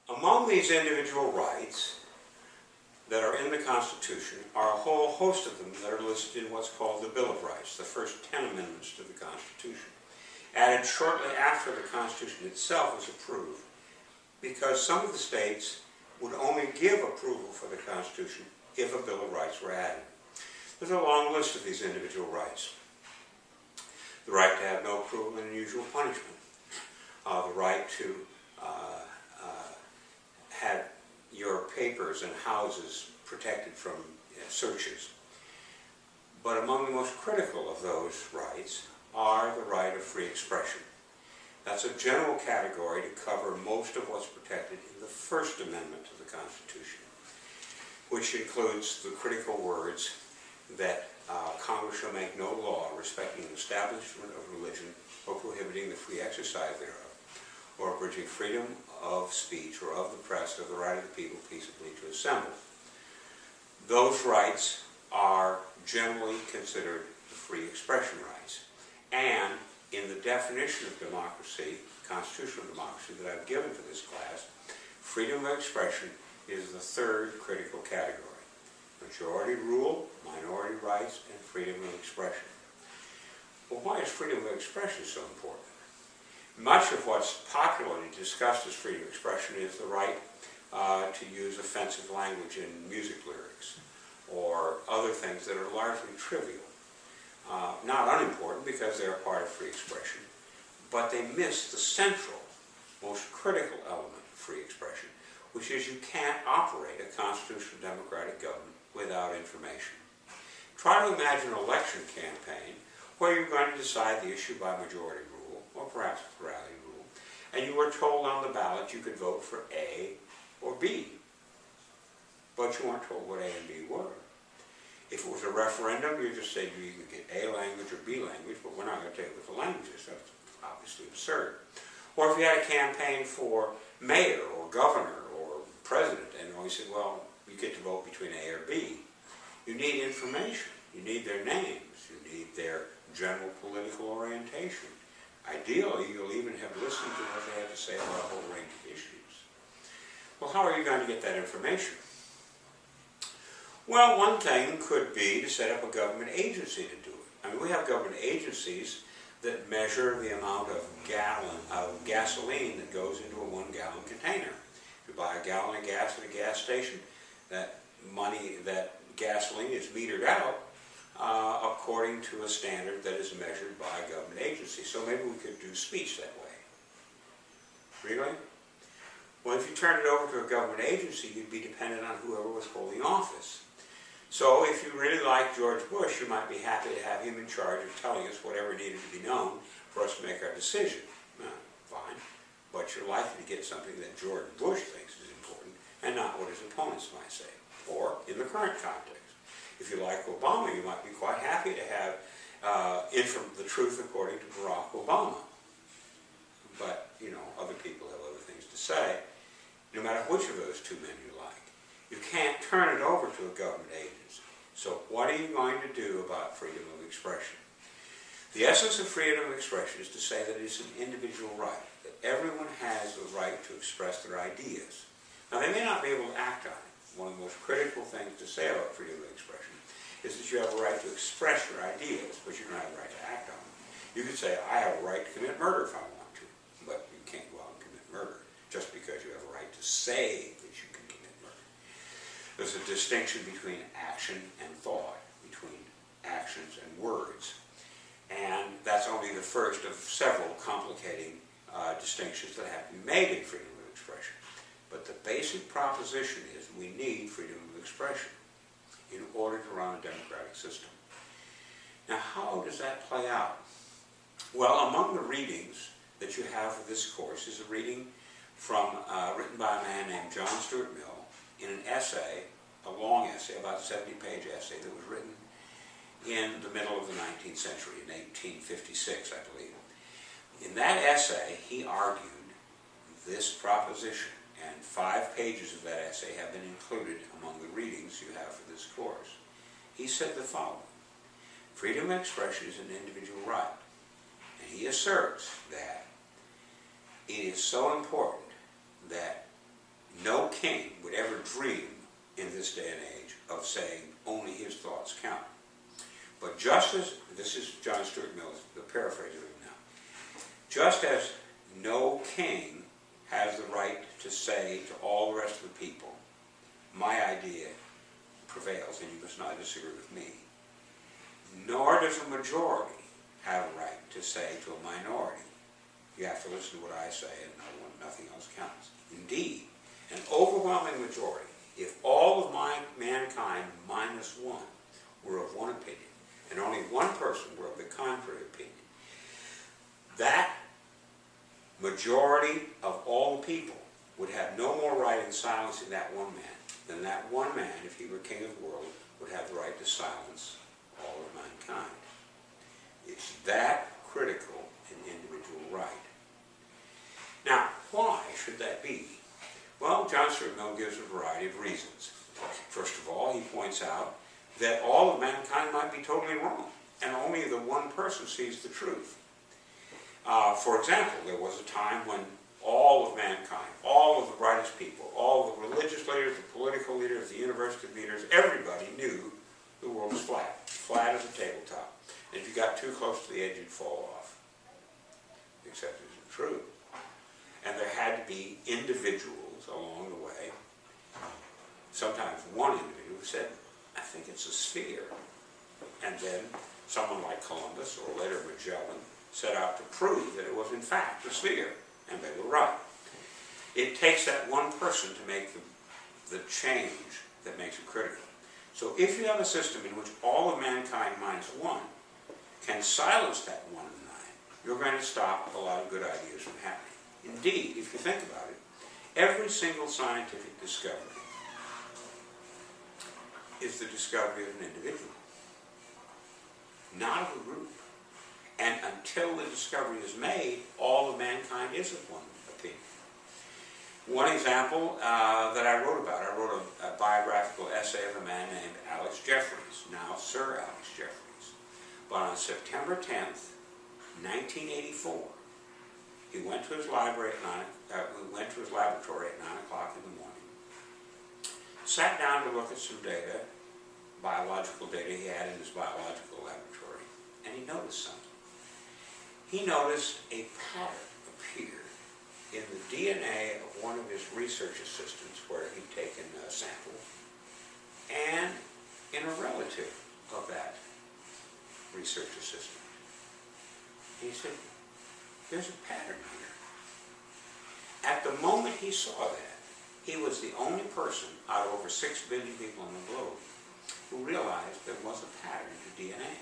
Among these individual rights that are in the Constitution are a whole host of them that are listed in what's called the Bill of Rights, the first 10 amendments to the Constitution, added shortly after the Constitution itself was approved, because some of the states would only give approval for the Constitution if a Bill of Rights were added. There's a long list of these individual rights. The right to have no cruel and unusual punishment, the right to have your papers and houses protected from searches. But among the most critical of those rights are the right of free expression. That's a general category to cover most of what's protected in the First Amendment to the Constitution, which includes the critical words that Congress shall make no law respecting the establishment of religion or prohibiting the free exercise thereof, or abridging freedom of speech or of the press or the right of the people peaceably to assemble. Those rights are generally considered the free expression rights. And in the definition of democracy, constitutional democracy that I've given for this class, freedom of expression is the third critical category. Majority rule, minority rights, and freedom of expression. Well, why is freedom of expression so important? Much of what's popularly discussed as freedom of expression is the right to use offensive language in music lyrics or other things that are largely trivial. Not unimportant because they're a part of free expression, but they miss the central, most critical element of free expression, which is you can't operate a constitutional democratic government without information. Try to imagine an election campaign where you're going to decide the issue by majority rule, or perhaps plurality rule, and you were told on the ballot you could vote for A or B, but you weren't told what A and B were. If it was a referendum, you just said you could get A language or B language, but we're not going to tell you what the language is. That's obviously absurd. Or if you had a campaign for mayor or governor or president, and you said, well, you get to vote between A or B. You need information. You need their names. You need their general political orientation. Ideally, you'll even have listened to what they have to say about a whole range of issues. Well, how are you going to get that information? Well, one thing could be to set up a government agency to do it. I mean, we have government agencies that measure the amount of gasoline that goes into a 1-gallon container. If you buy a gallon of gas at a gas station, that gasoline is metered out according to a standard that is measured by a government agency. So maybe we could do speech that way. Really? Well, if you turn it over to a government agency, you'd be dependent on whoever was holding office. So if you really like George Bush, you might be happy to have him in charge of telling us whatever needed to be known for us to make our decision. Fine. But you're likely to get something that George Bush thinks is important and not what his opponents might say. Or in the current context. If you like Obama, you might be quite happy to have the truth according to Barack Obama. But, other people have other things to say, no matter which of those two men you like. You can't turn it over to a government agency. So what are you going to do about freedom of expression? The essence of freedom of expression is to say that it's an individual right, that everyone has the right to express their ideas. Now, they may not be able to act on it. One of the most critical things to say about freedom of expression is that you have a right to express your ideas, but you don't have a right to act on them. You could say, I have a right to commit murder if I want to, but you can't go out and commit murder just because you have a right to say that you can commit murder. There's a distinction between action and thought, between actions and words. And that's only the first of several complicating distinctions that have to be made in freedom of expression. But the basic proposition is we need freedom of expression in order to run a democratic system. Now, how does that play out? Well, among the readings that you have for this course is a reading written by a man named John Stuart Mill in an essay, a long essay, about a 70-page essay that was written in the middle of the 19th century, in 1856, I believe. In that essay, he argued this proposition, and 5 pages of that essay have been included among the readings you have for this course. He said the following: freedom of expression is an individual right, and he asserts that it is so important that No king would ever dream in this day and age of saying only his thoughts count. But just as, this is John Stuart Mill, the paraphrase of him now, just as no king has the right to say to all the rest of the people, my idea prevails and you must not disagree with me, nor does a majority have a right to say to a minority, you have to listen to what I say and nothing else counts. Indeed, an overwhelming majority, if all of mankind minus one were of one opinion, and only one person were of the contrary opinion, that majority of all the people would have no more right in silencing that one man than that one man, if he were king of the world, would have the right to silence all of mankind. It's that critical an individual right. Now, why should that be? Well, John Stuart Mill gives a variety of reasons. First of all, he points out that all of mankind might be totally wrong, and only the one person sees the truth. For example, there was a time when all of mankind, all of the brightest people, all of the religious leaders, the political leaders, the university leaders, everybody knew the world was flat as a tabletop. And if you got too close to the edge, you'd fall off. Except it isn't true. And there had to be individuals along the way, sometimes one individual who said, I think it's a sphere. And then someone like Columbus, or later Magellan, set out to prove that it was in fact a sphere, and they were right. It takes that one person to make the change that makes it critical. So if you have a system in which all of mankind minus one can silence that one in nine, you're going to stop a lot of good ideas from happening. Indeed, if you think about it, every single scientific discovery is the discovery of an individual, not of a group. And until the discovery is made, all of mankind is of one opinion. One example that I wrote about, I wrote a biographical essay of a man named Alex Jeffreys, now Sir Alex Jeffreys. But on September 10th, 1984, he went to his laboratory at 9 o'clock in the morning, sat down to look at some data, biological data he had in his biological laboratory, and he noticed something. He noticed a pattern appear in the DNA of one of his research assistants where he'd taken a sample, and in a relative of that research assistant. He said, there's a pattern here. At the moment he saw that, he was the only person out of over 6 billion people on the globe who realized there was a pattern to DNA.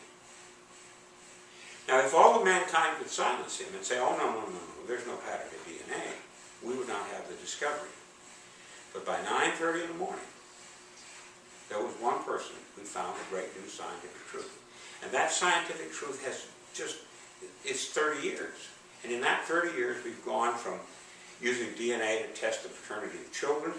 Now, if all of mankind could silence him and say, oh, no, there's no pattern to DNA, we would not have the discovery. But by 9:30 in the morning, there was one person who found a great new scientific truth. And that scientific truth has it's 30 years. And in that 30 years, we've gone from using DNA to test the paternity of children,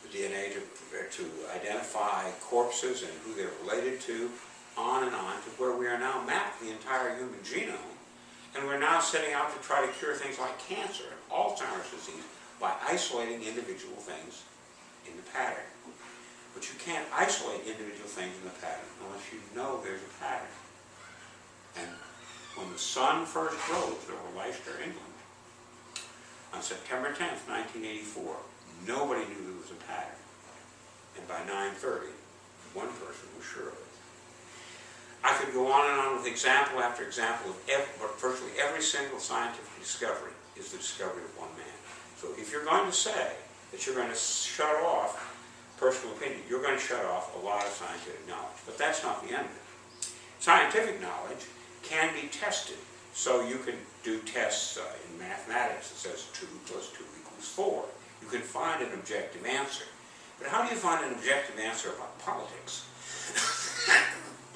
the DNA to identify corpses and who they're related to, on, to where we are now mapped the entire human genome, and we're now setting out to try to cure things like cancer and Alzheimer's disease by isolating individual things in the pattern. But you can't isolate individual things in the pattern unless you know there's a pattern. And when the sun first rose over Leicester, England, on September 10th, 1984, nobody knew there was a pattern. And by 9:30, one person was sure of it. I could go on and on with example after example of but virtually every single scientific discovery is the discovery of one man. So if you're going to say that you're going to shut off personal opinion, you're going to shut off a lot of scientific knowledge. But that's not the end of it. Scientific knowledge can be tested. So you can do tests in mathematics that says 2 + 2 = 4. You can find an objective answer. But how do you find an objective answer about politics?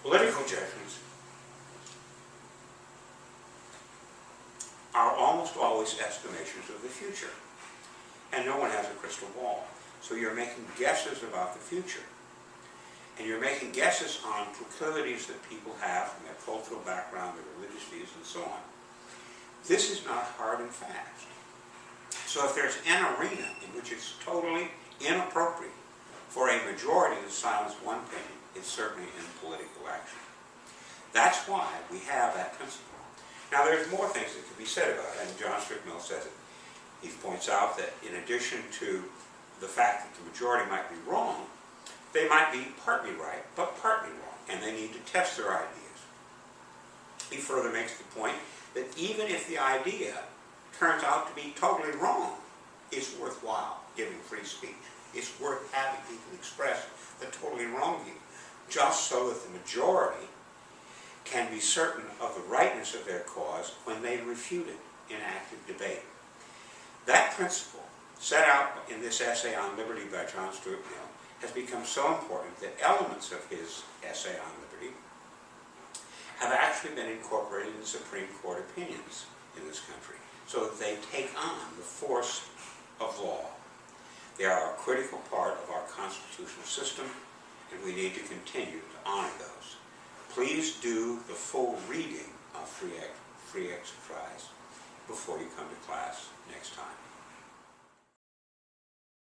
Political judgments are almost always estimations of the future. And no one has a crystal ball. So you're making guesses about the future. And you're making guesses on proclivities that people have from their cultural background, their religious views, and so on. This is not hard and fast. So if there's an arena in which it's totally inappropriate for a majority to silence one opinion, it's certainly in political action. That's why we have that principle. Now there's more things that could be said about it, and John Stuart Mill says it. He points out that in addition to the fact that the majority might be wrong, they might be partly right, but partly wrong, and they need to test their ideas. He further makes the point that even if the idea turns out to be totally wrong, it's worthwhile giving free speech. It's worth having people express the totally wrong view, just so that the majority can be certain of the rightness of their cause when they refute it in active debate. That principle, set out in this essay on liberty by John Stuart Mill, has become so important that elements of his essay on liberty have actually been incorporated in Supreme Court opinions in this country, so that they take on the force of law. They are a critical part of our constitutional system, and we need to continue to honor those. Please do the full reading of Free Exercise before you come to class next time.